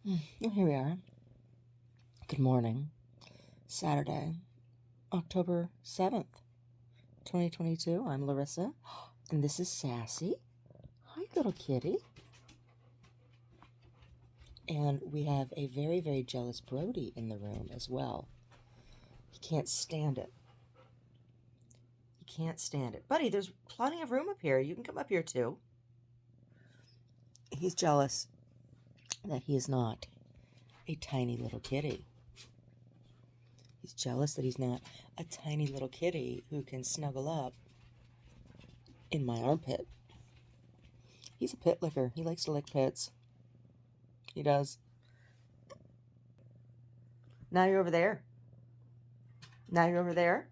Well, here we are. Good morning. Saturday, October 7th, 2022. I'm Larissa, and this is Sassy. Hi, little kitty. And we have a very, very jealous Brody in the room as well. He can't stand it. He can't stand it. Buddy, there's plenty of room up here. You can come up here too. He's jealous that he is not a tiny little kitty. He's jealous that he's not a tiny little kitty who can snuggle up in my armpit. He's a pit licker. He likes to lick pits. He does. Now you're over there. Now you're over there.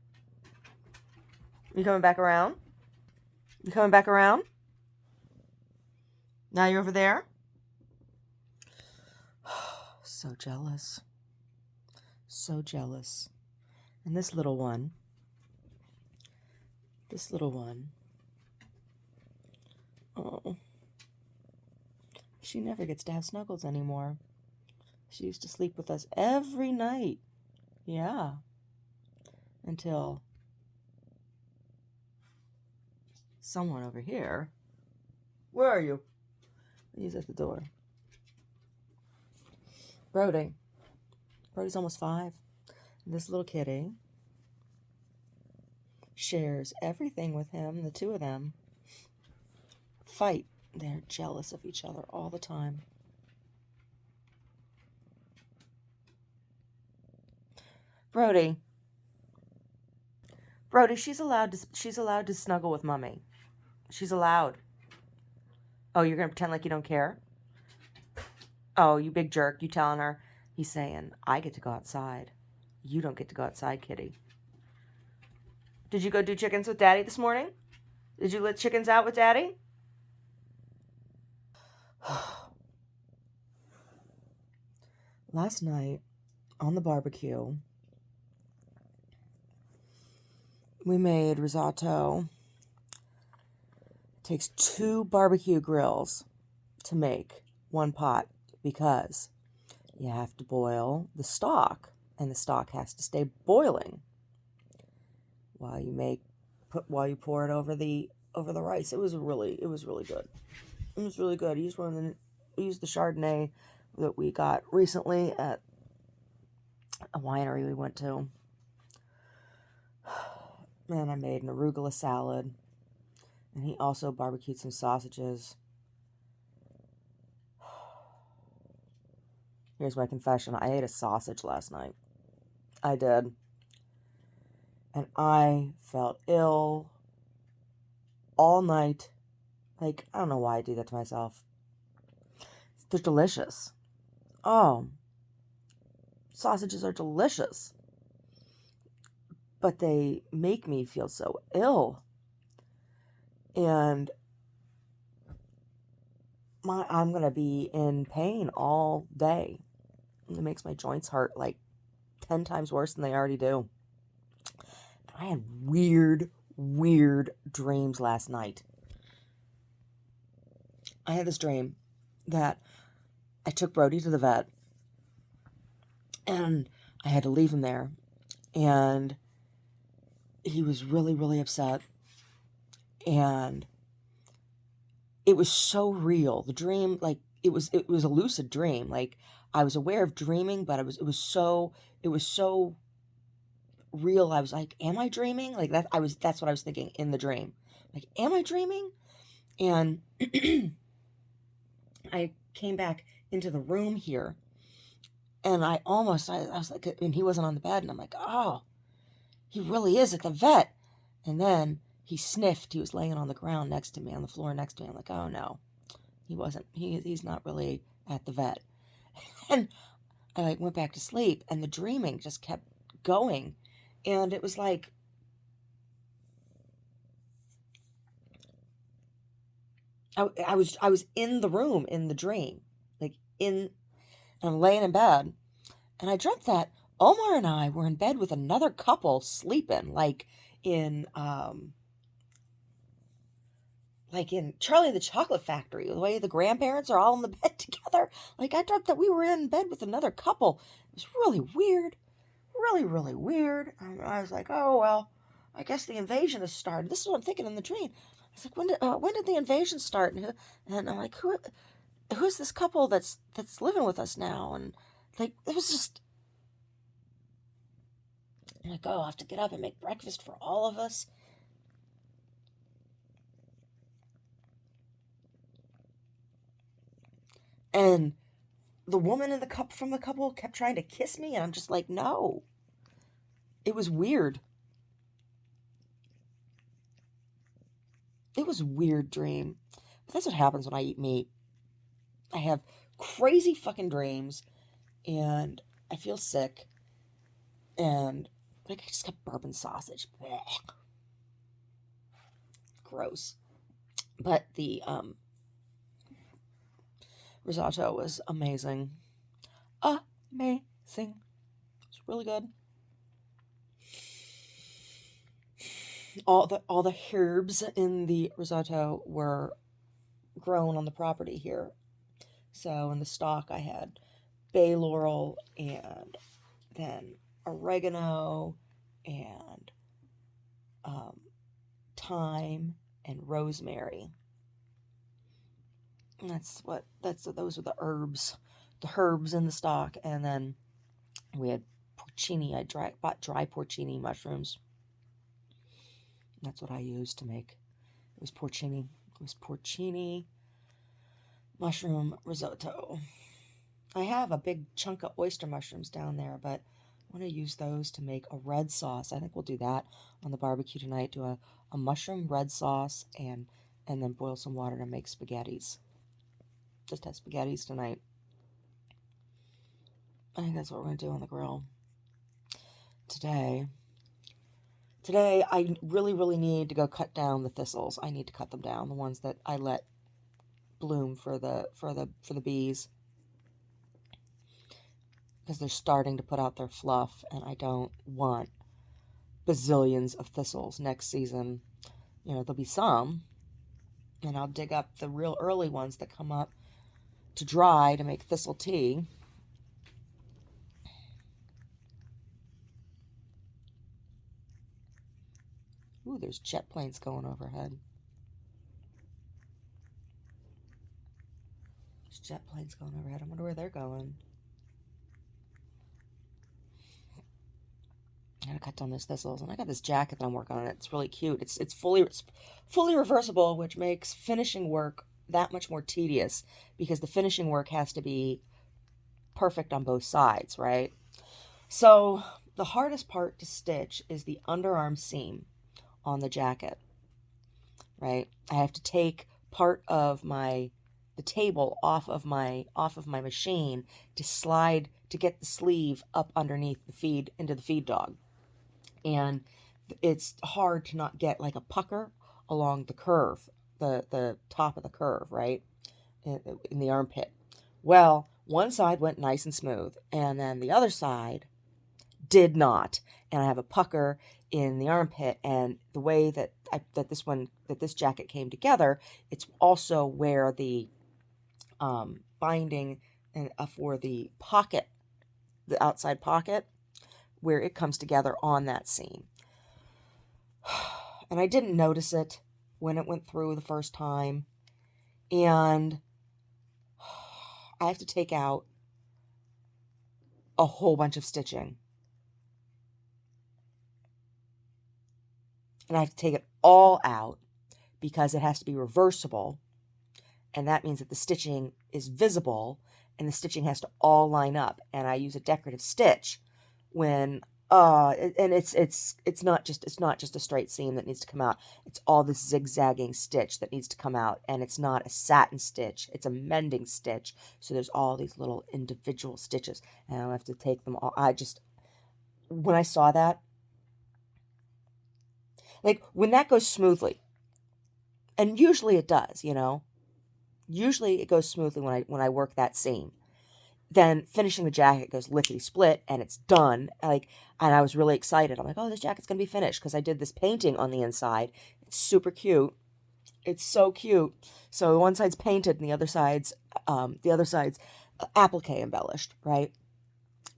You coming back around? You coming back around? Now you're over there? So jealous. So jealous. And this little one. Oh. She never gets to have snuggles anymore. She used to sleep with us every night. Yeah. Until someone over here. Where are you? He's at the door. Brody. Brody's almost 5. And this little kitty shares everything with him. The two of them fight. They're jealous of each other all the time. Brody, she's allowed to snuggle with Mommy. She's allowed. Oh, you're gonna pretend like you don't care? Oh, you big jerk! You telling her? He's saying, I get to go outside. You don't get to go outside, kitty. Did you go do chickens with Daddy this morning? Did you let chickens out with Daddy? Last night on the barbecue, we made risotto. It takes 2 barbecue grills to make 1 pot because you have to boil the stock, and the stock has to stay boiling while you pour it over the rice. It was really good. It was really good. We used the Chardonnay that we got recently at a winery we went to. Man, I made an arugula salad, and he also barbecued some sausages. Here's my confession. I ate a sausage last night. I did. And I felt ill all night. Like, I don't know why I do that to myself. They're delicious. Oh, sausages are delicious. But they make me feel so ill. And I'm going to be in pain all day. It makes my joints hurt like 10 times worse than they already do. I had weird dreams last night. I had this dream that I took Brody to the vet, and I had to leave him there, and he was really upset, and it was so real. The dream, like, it was a lucid dream. Like, I was aware of dreaming, but it was so real. I was like, am I dreaming? Like, that's what I was thinking in the dream. Like, am I dreaming? And I came back into the room here, and I was like, and he wasn't on the bed, and I'm like, oh, he really is at the vet. And then he sniffed. He was laying on the ground next to me, on the floor next to me. I'm like, oh no, he wasn't. He's not really at the vet. And I went back to sleep, and the dreaming just kept going, and it was like, I was in the room in the dream, and I'm laying in bed, and I dreamt that Omar and I were in bed with another couple sleeping, like in like in Charlie and the Chocolate Factory, the way the grandparents are all in the bed together. Like, I thought that we were in bed with another couple. It was really weird. Really, really weird. And I was like, oh, well, I guess the invasion has started. This is what I'm thinking in the dream. I was like, when did the invasion start? And I'm like, who's this couple that's living with us now? And like, it was just, I'm like, oh, I have to get up and make breakfast for all of us. And the woman in the cup from the couple kept trying to kiss me, and I'm just like, no. It was weird. It was a weird dream. But that's what happens when I eat meat. I have crazy fucking dreams, and I feel sick, and like I just got bourbon sausage. Blech. Gross. But the risotto was amazing. Amazing. It's really good. All the herbs in the risotto were grown on the property here. So in the stock I had bay laurel and then oregano and thyme and rosemary. And those were the herbs in the stock. And then we had porcini. I bought dry porcini mushrooms. That's what I used to make. It was porcini. It was porcini mushroom risotto. I have a big chunk of oyster mushrooms down there, but I want to use those to make a red sauce. I think we'll do that on the barbecue tonight. Do a mushroom red sauce and then boil some water to make spaghettis. Just have spaghettis tonight. I think that's what we're going to do on the grill. Today, I really, really need to go cut down the thistles. I need to cut them down, the ones that I let bloom for the bees, because they're starting to put out their fluff, and I don't want bazillions of thistles next season. You know, there'll be some, and I'll dig up the real early ones that come up to dry to make thistle tea. Ooh, there's jet planes going overhead. There's jet planes going overhead. I wonder where they're going. I gotta cut down those thistles, and I got this jacket that I'm working on. It's really cute. It's fully reversible, which makes finishing work that much more tedious, because the finishing work has to be perfect on both sides, right? So the hardest part to stitch is the underarm seam on the jacket, right? I have to take part of the table off of my machine to get the sleeve up underneath into the feed dog. And it's hard to not get like a pucker along the curve, the top of the curve, right? In the armpit. Well, one side went nice and smooth, and then the other side did not. And I have a pucker in the armpit, and the way that this jacket came together, it's also where the binding for the pocket, the outside pocket, where it comes together on that seam. And I didn't notice it when it went through the first time, and I have to take out a whole bunch of stitching. And I have to take it all out because it has to be reversible. And that means that the stitching is visible, and the stitching has to all line up. And I use a decorative stitch when and it's not just a straight seam that needs to come out. It's all this zigzagging stitch that needs to come out, and it's not a satin stitch, it's a mending stitch. So there's all these little individual stitches, and I'll have to take them all. When I saw that, like when that goes smoothly, and usually it does, usually it goes smoothly when I work that seam. Then finishing the jacket goes lickety split, and it's done. And I was really excited. I'm like, oh, this jacket's gonna be finished, because I did this painting on the inside. It's super cute. It's so cute. So one side's painted and the other side's applique embellished, right?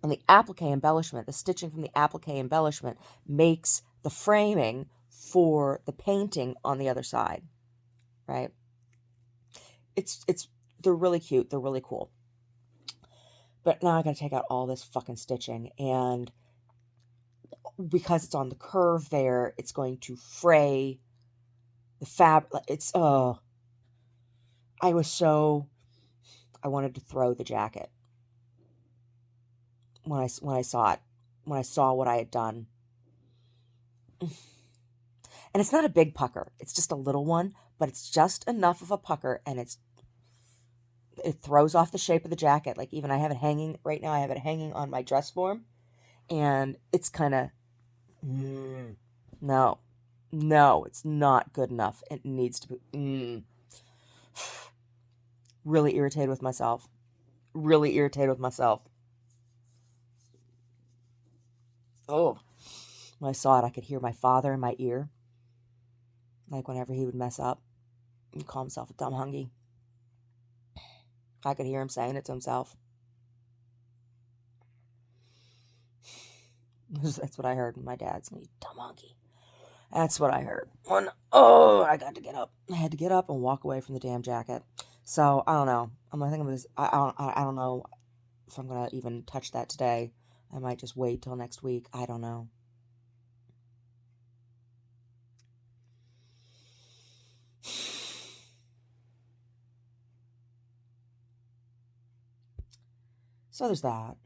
And the applique embellishment, the stitching from the applique embellishment makes the framing for the painting on the other side, right? It's they're really cute. They're really cool. But now I got to take out all this fucking stitching, and because it's on the curve there, it's going to fray the fabric. It's I wanted to throw the jacket when I saw it, when I saw what I had done. And it's not a big pucker. It's just a little one, but it's just enough of a pucker, and it throws off the shape of the jacket. Like, even I have it hanging right now. I have it hanging on my dress form, and it's kind of no, it's not good enough. It needs to be really irritated with myself. Really irritated with myself. Oh, when I saw it, I could hear my father in my ear. Like, whenever he would mess up and call himself a dumb hungy, I could hear him saying it to himself. That's what I heard. My dad's dumb hunky. That's what I heard. I got to get up. I had to get up and walk away from the damn jacket. So I don't know. I'm gonna think of this. I don't know if I'm gonna even touch that today. I might just wait till next week. I don't know. So there's that.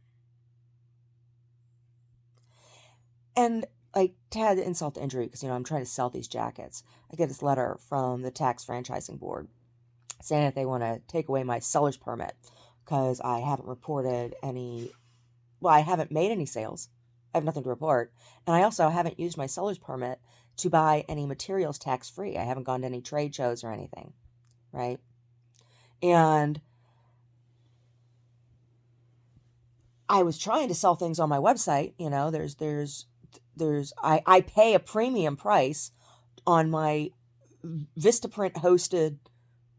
And like, to add the insult to injury, because I'm trying to sell these jackets, I get this letter from the tax franchising board saying that they want to take away my seller's permit because I haven't reported any. Well, I haven't made any sales. I have nothing to report, and I also haven't used my seller's permit to buy any materials tax free. I haven't gone to any trade shows or anything, right? And I was trying to sell things on my website. I pay a premium price on my Vistaprint hosted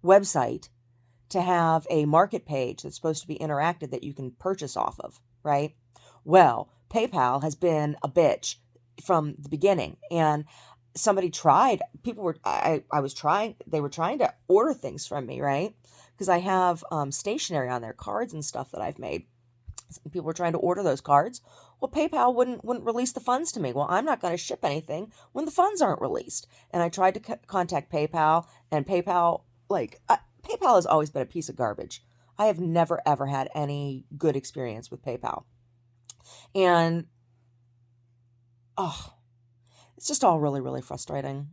website to have a market page that's supposed to be interactive that you can purchase off of, right? Well, PayPal has been a bitch from the beginning, and somebody tried. They were trying to order things from me, right? Because I have stationery on there, cards and stuff that I've made. People were trying to order those cards. Well, PayPal wouldn't release the funds to me. Well, I'm not going to ship anything when the funds aren't released. And I tried to contact PayPal, and PayPal has always been a piece of garbage. I have never ever had any good experience with PayPal. And it's just all really, really frustrating.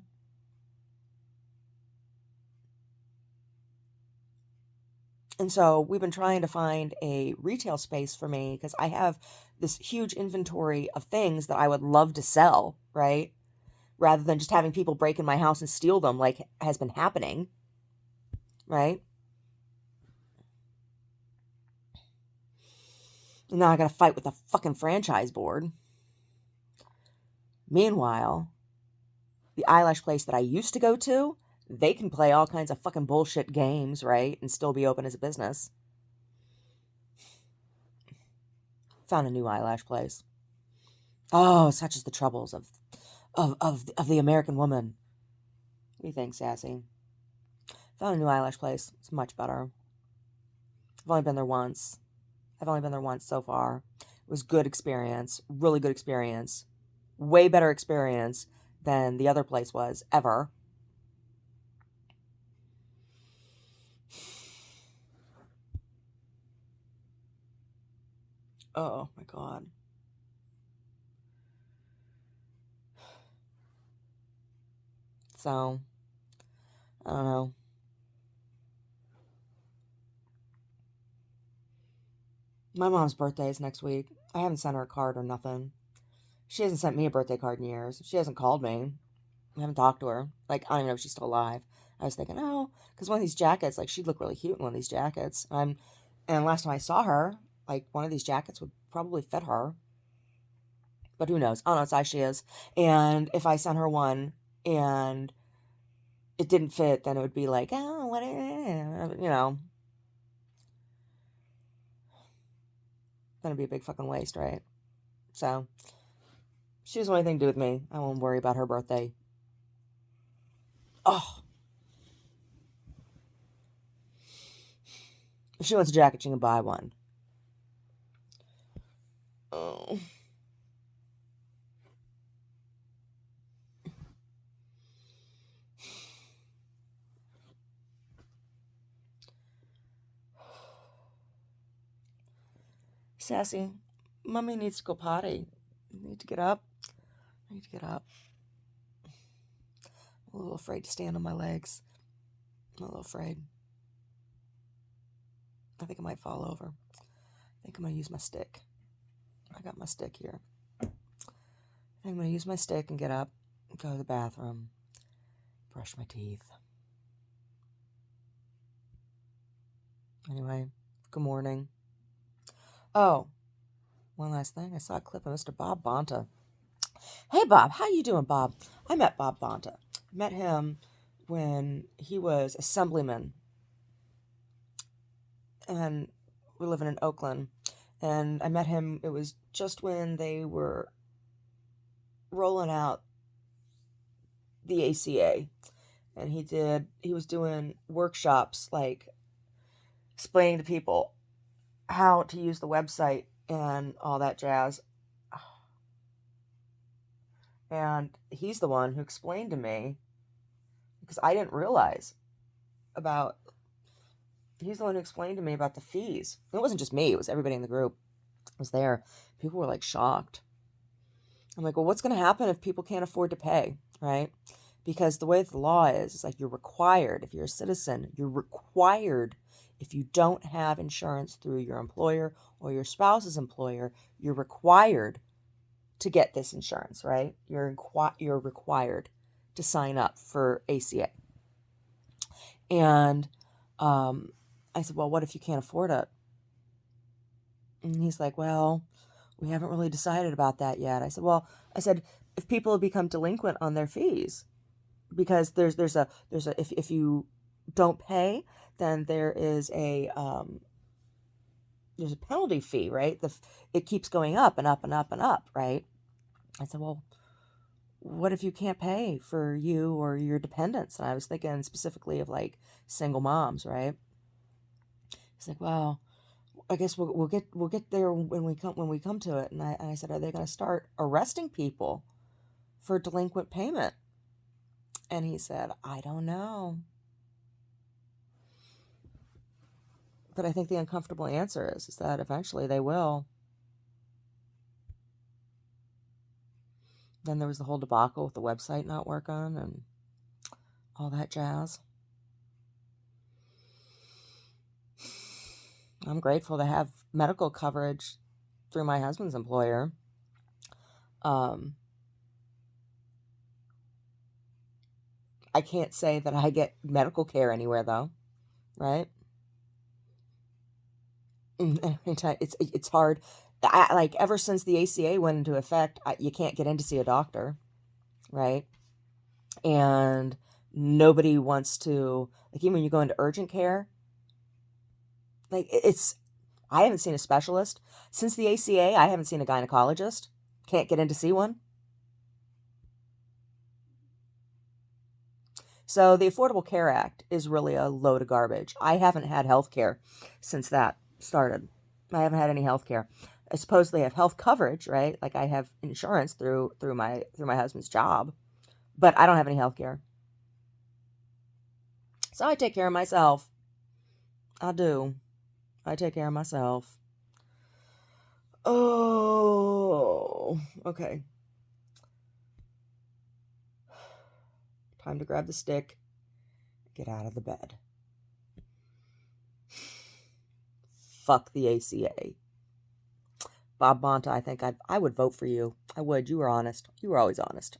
And so we've been trying to find a retail space for me because I have this huge inventory of things that I would love to sell, right? Rather than just having people break in my house and steal them like has been happening, right? And now I got to fight with the fucking franchise board. Meanwhile, the eyelash place that I used to go to, they can play all kinds of fucking bullshit games, right? And still be open as a business. Found a new eyelash place. Oh, such is the troubles of the American woman. What do you think, Sassy? Found a new eyelash place. It's much better. I've only been there once. So far. It was good experience. Really good experience. Way better experience than the other place was ever. Oh my God. So, I don't know. My mom's birthday is next week. I haven't sent her a card or nothing. She hasn't sent me a birthday card in years. She hasn't called me. I haven't talked to her. Like, I don't even know if she's still alive. I was thinking, oh, because one of these jackets, like, she'd look really cute in one of these jackets. And last time I saw her, like, one of these jackets would probably fit her. But who knows? I don't know what size she is. And if I sent her one and it didn't fit, then it would be like, oh, what, you know, then it'd be a big fucking waste, right? So, she doesn't want anything to do with me. I won't worry about her birthday. Oh, if she wants a jacket, she can buy one. Oh. Sassy, mommy needs to go potty. I need to get up. I need to get up. I'm a little afraid to stand on my legs. I'm a little afraid. I think I might fall over. I think I'm going to use my stick. I got my stick here. I think I'm going to use my stick and get up, go to the bathroom, brush my teeth. Anyway, good morning. Oh, one last thing. I saw a clip of Mr. Bob Bonta. Hey, Bob. How you doing, Bob? I met Bob Bonta. Met him when he was assemblyman. And we're living in Oakland. And I met him, it was just when they were rolling out the ACA. And he was doing workshops, like explaining to people how to use the website and all that jazz. And he's the one who explained to me, because I didn't realize about, he's the one who explained to me about the fees. It wasn't just me, it was everybody in the group was there. People were like shocked. I'm like, well, what's going to happen if people can't afford to pay, right? Because the way the law is like you're required, if you're a citizen, you're required, if you don't have insurance through your employer or your spouse's employer, you're required to get this insurance, right? You're required to sign up for ACA. And I said, well, what if you can't afford it? And he's like, well, we haven't really decided about that yet. I said, if people become delinquent on their fees, because there's a if you don't pay, then there's a penalty fee, right? It keeps going up and up and up and up, right? I said, well, what if you can't pay for you or your dependents? And I was thinking specifically of like single moms, right? He's like, well, I guess we'll get there when we come to it. And I said, are they going to start arresting people for delinquent payment? And he said, I don't know. But I think the uncomfortable answer is that eventually they will. Then there was the whole debacle with the website not working and all that jazz. I'm grateful to have medical coverage through my husband's employer. I can't say that I get medical care anywhere though, right? It's hard. Like ever since the ACA went into effect, you can't get in to see a doctor, right? And nobody wants to, like, even when you go into urgent care, like I haven't seen a specialist since the ACA. I haven't seen a gynecologist. Can't get in to see one. So the Affordable Care Act is really a load of garbage. I haven't had health care since that started. I haven't had any health care. I supposedly have health coverage, right? Like I have insurance through my husband's job, but I don't have any health care. So I take care of myself. I do. I take care of myself. Oh, okay. Time to grab the stick. Get out of the bed. Fuck the ACA. Bob Bonta, I think I would vote for you. I would. You were honest. You were always honest.